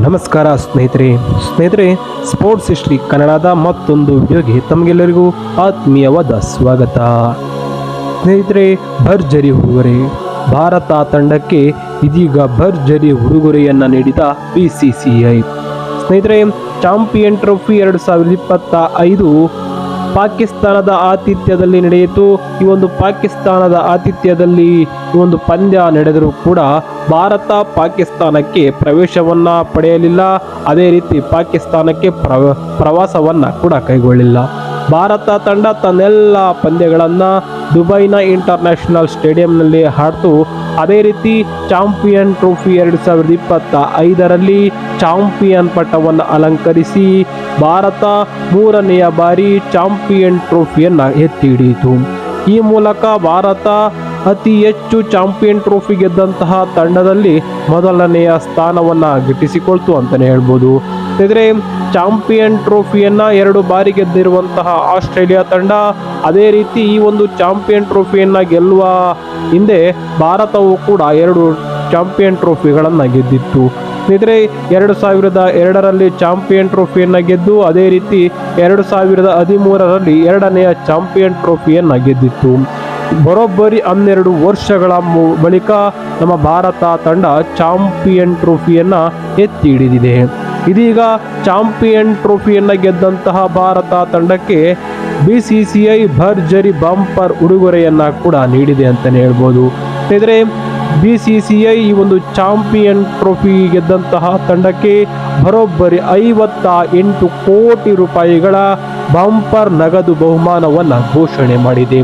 ನಮಸ್ಕಾರ ಸ್ನೇಹಿತರೆ sports history ಕನ್ನಡದ ಮತ್ತೊಂದು ವಿಡಿಯೋಗೆ ತಮಗೆಲ್ಲರಿಗೂ ಆತ್ಮೀಯವಾದ ಸ್ವಾಗತ. ಸ್ನೇಹಿತರೆ, ಭರ್ಜರಿ ಉಡುಗೊರೆ. ಭಾರತ ತಂಡಕ್ಕೆ ಇದೀಗ ಭರ್ಜರಿ ಉಡುಗೊರೆಯನ್ನು ನೀಡಿದ BCCI. ಸ್ನೇಹಿತರೆ, ಚಾಂಪಿಯನ್ ಟ್ರೋಫಿ 2025 ಪಾಕಿಸ್ತಾನದ ಆತಿಥ್ಯದಲ್ಲಿ ನಡೆಯಿತು. ಈ ಒಂದು ಪಾಕಿಸ್ತಾನದ ಆತಿಥ್ಯದಲ್ಲಿ ಈ ಒಂದು ಪಂದ್ಯ ನಡೆದರೂ ಕೂಡ ಭಾರತ ಪಾಕಿಸ್ತಾನಕ್ಕೆ ಪ್ರವೇಶವನ್ನ ಪಡೆಯಲಿಲ್ಲ. ಅದೇ ರೀತಿ ಪಾಕಿಸ್ತಾನಕ್ಕೆ ಪ್ರವಾಸವನ್ನ ಕೂಡ ಕೈಗೊಳ್ಳಿಲ್ಲ. ಭಾರತ ತಂಡ ತನ್ನೆಲ್ಲ ಪಂದ್ಯಗಳನ್ನು ದುಬೈನ ಇಂಟರ್ನ್ಯಾಷನಲ್ ಸ್ಟೇಡಿಯಂನಲ್ಲಿ ಆಡ್ತು. ಅದೇ ರೀತಿ ಚಾಂಪಿಯನ್ ಟ್ರೋಫಿ 2025ರಲ್ಲಿ ಚಾಂಪಿಯನ್ ಪಟ್ಟವನ್ನು ಅಲಂಕರಿಸಿ ಭಾರತ 3ನೆಯ ಬಾರಿ ಚಾಂಪಿಯನ್ ಟ್ರೋಫಿಯನ್ನು ಎತ್ತಿ ಹಿಡಿಯಿತು. ಈ ಮೂಲಕ ಭಾರತ ಅತಿ ಹೆಚ್ಚು ಚಾಂಪಿಯನ್ ಟ್ರೋಫಿ ಗೆದ್ದಂತಹ ತಂಡದಲ್ಲಿ ಮೊದಲನೆಯ ಸ್ಥಾನವನ್ನು ಗಿಟ್ಟಿಸಿಕೊಳ್ತು ಅಂತಲೇ ಹೇಳ್ಬೋದು. ಅಂದರೆ ಚಾಂಪಿಯನ್ ಟ್ರೋಫಿಯನ್ನು 2 ಬಾರಿ ಗೆದ್ದಿರುವಂತಹ ಆಸ್ಟ್ರೇಲಿಯಾ ತಂಡ, ಅದೇ ರೀತಿ ಈ ಒಂದು ಚಾಂಪಿಯನ್ ಟ್ರೋಫಿಯನ್ನು ಗೆಲ್ಲುವ ಹಿಂದೆ ಭಾರತವು ಕೂಡ 2 ಚಾಂಪಿಯನ್ ಟ್ರೋಫಿಗಳನ್ನು ಗೆದ್ದಿತ್ತು. ಸ್ನೇಹಿತರೆ, 2002ರಲ್ಲಿ ಚಾಂಪಿಯನ್ ಟ್ರೋಫಿಯನ್ನು ಗೆದ್ದು, ಅದೇ ರೀತಿ 2013ರಲ್ಲಿ 2ನೆಯ ಚಾಂಪಿಯನ್ ಟ್ರೋಫಿಯನ್ನು ಗೆದ್ದಿತ್ತು. ಬರೋಬ್ಬರಿ 12 ವರ್ಷಗಳ ಬಳಿಕ ನಮ್ಮ ಭಾರತ ತಂಡ ಚಾಂಪಿಯನ್ ಟ್ರೋಫಿಯನ್ನು ಎತ್ತಿ ಹಿಡಿದಿದೆ. ಇದೀಗ ಚಾಂಪಿಯನ್ ಟ್ರೋಫಿಯನ್ನು ಗೆದ್ದಂತಹ ಭಾರತ ತಂಡಕ್ಕೆ BCCI ಭರ್ಜರಿ ಬಂಪರ್ ಉಡುಗೊರೆಯನ್ನು ಕೂಡ ನೀಡಿದೆ ಅಂತಲೇ ಹೇಳ್ಬೋದು. ಸ್ನೇಹಿತರೆ, BCCI ಈ ಒಂದು ಚಾಂಪಿಯನ್ ಟ್ರೋಫಿ ಗೆದ್ದಂತಹ ತಂಡಕ್ಕೆ ಬರೋಬ್ಬರಿ 58 ಕೋಟಿ ರೂಪಾಯಿಗಳ ಬಂಪರ್ ನಗದು ಬಹುಮಾನವನ್ನು ಘೋಷಣೆ ಮಾಡಿದೆ.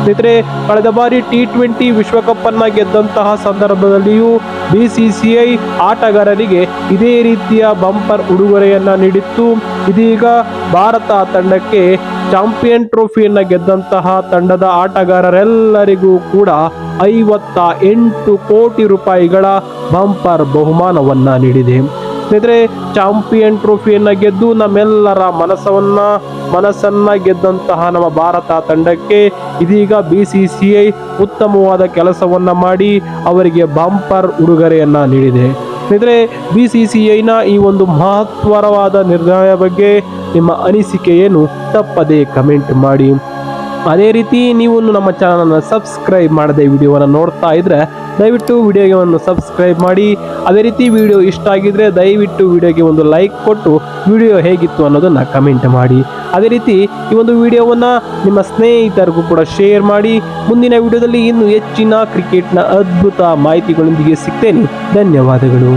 ಸ್ನೇಹಿತರೆ, ಕಳೆದ ಬಾರಿ T20 ವಿಶ್ವಕಪ್ ಅನ್ನು ಗೆದ್ದಂತಹ ಸಂದರ್ಭದಲ್ಲಿಯೂ BCCI ಆಟಗಾರರಿಗೆ ಇದೇ ರೀತಿಯ ಬಂಪರ್ ಉಡುಗೊರೆಯನ್ನು ನೀಡಿತ್ತು. ಇದೀಗ ಭಾರತ ತಂಡಕ್ಕೆ ಚಾಂಪಿಯನ್ ಟ್ರೋಫಿಯನ್ನು ಗೆದ್ದಂತಹ ತಂಡದ ಆಟಗಾರರೆಲ್ಲರಿಗೂ ಕೂಡ 58 ಕೋಟಿ ರೂಪಾಯಿಗಳ ಬಂಪರ್ ಬಹುಮಾನವನ್ನು ನೀಡಿದೆ. ಸ್ನೇಹಿತರೆ, ಚಾಂಪಿಯನ್ ಟ್ರೋಫಿಯನ್ನು ಗೆದ್ದು ನಮ್ಮೆಲ್ಲರ ಮನಸ್ಸನ್ನ ಗೆದ್ದಂತಹ ನಮ್ಮ ಭಾರತ ತಂಡಕ್ಕೆ ಇದೀಗ BCCI ಉತ್ತಮವಾದ ಕೆಲಸವನ್ನ ಮಾಡಿ ಅವರಿಗೆ ಬಂಪರ್ ಉಡುಗೊರೆಯನ್ನ ನೀಡಿದೆ. ಸ್ನೇಹಿತರೆ, BCCIನ ಈ ಒಂದು ಮಹತ್ವರವಾದ ನಿರ್ಣಯ ಬಗ್ಗೆ ನಿಮ್ಮ ಅನಿಸಿಕೆ ಏನು? ತಪ್ಪದೇ ಕಮೆಂಟ್ ಮಾಡಿ. ಅದೇ ರೀತಿ ನೀವು ನಮ್ಮ ಚಾನಲನ್ನು ಸಬ್ಸ್ಕ್ರೈಬ್ ಮಾಡದೆ ವಿಡಿಯೋವನ್ನು ನೋಡ್ತಾ ಇದ್ರೆ ದಯವಿಟ್ಟು ವಿಡಿಯೋಗೆ ಒಂದು ಸಬ್ಸ್ಕ್ರೈಬ್ ಮಾಡಿ. ಅದೇ ರೀತಿ ವಿಡಿಯೋ ಇಷ್ಟ ಆಗಿದ್ರೆ ದಯವಿಟ್ಟು ವಿಡಿಯೋಗೆ ಒಂದು ಲೈಕ್ ಕೊಟ್ಟು ವಿಡಿಯೋ ಹೇಗಿತ್ತು ಅನ್ನೋದನ್ನು ಕಮೆಂಟ್ ಮಾಡಿ. ಅದೇ ರೀತಿ ಈ ಒಂದು ವಿಡಿಯೋವನ್ನು ನಿಮ್ಮ ಸ್ನೇಹಿತರಿಗೂ ಕೂಡ ಶೇರ್ ಮಾಡಿ. ಮುಂದಿನ ವಿಡಿಯೋದಲ್ಲಿ ಇನ್ನೂ ಹೆಚ್ಚಿನ ಕ್ರಿಕೆಟ್ನ ಅದ್ಭುತ ಮಾಹಿತಿಗಳೊಂದಿಗೆ ಸಿಗ್ತೇನೆ. ಧನ್ಯವಾದಗಳು.